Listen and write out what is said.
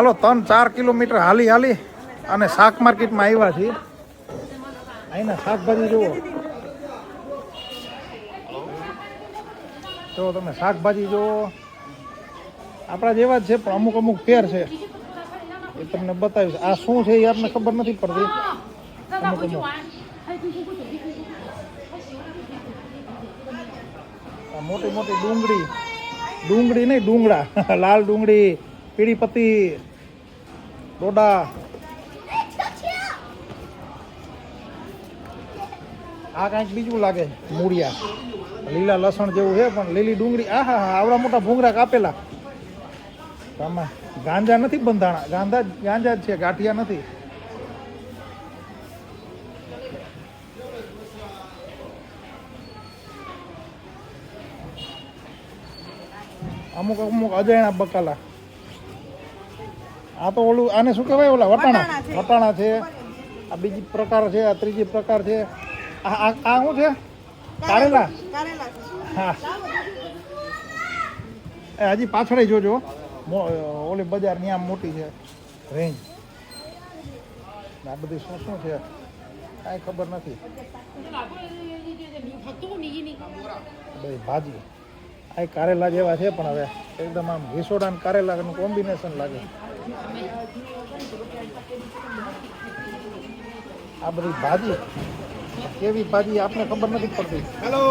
હાલો 3-4 kilometre હાલી હાલી અને શાક માર્કેટમાં આવ્યા છીએ. અહીંના શાકભાજી જુઓ, જો તમે શાકભાજી જુઓ, આપણા જેવા જ છે પણ અમુક અમુક ફેર છે. એ તમને બતાવીશ. આ શું છે એ આપને ખબર નથી પડતી. અમુક અમુક મોટી મોટી ડુંગળી, ડુંગળી નહીં ડુંગળા, લાલ ડુંગળી, પીળી પત્તી, ડોડા. આ કાંઈક બીજું લાગે, મૂળિયા, લીલા લસણ જેવું છે પણ લીલી ડુંગળી. હા, આવડા મોટા ભૂંગળા કાપેલા. આમાં ગાંજા નથી બંધાણા, ગાંજા જ છે, ગાંઠિયા નથી. અમુક અમુક અજાણ્યા બકાલા. આ તો ઓલું, આને શું કહેવાય, ઓલા વટાણા છે. આ બીજી પ્રકાર છે, આ ત્રીજી પ્રકાર છે. આ શું છે? કારેલા. હા, હજી પાછળ જોજો, ઓલી બજારની આમ મોટી છે રેન્જ. આ બધી શું શું છે કાંઈ ખબર નથી. ભાજી આ કારેલા જેવા છે પણ હવે એકદમ આમ ઘીસોડા અને કારેલાનું કોમ્બિનેશન લાગે. આ બધી ભાજી કેવી ભાજી આપને ખબર નથી પડતી. હેલો.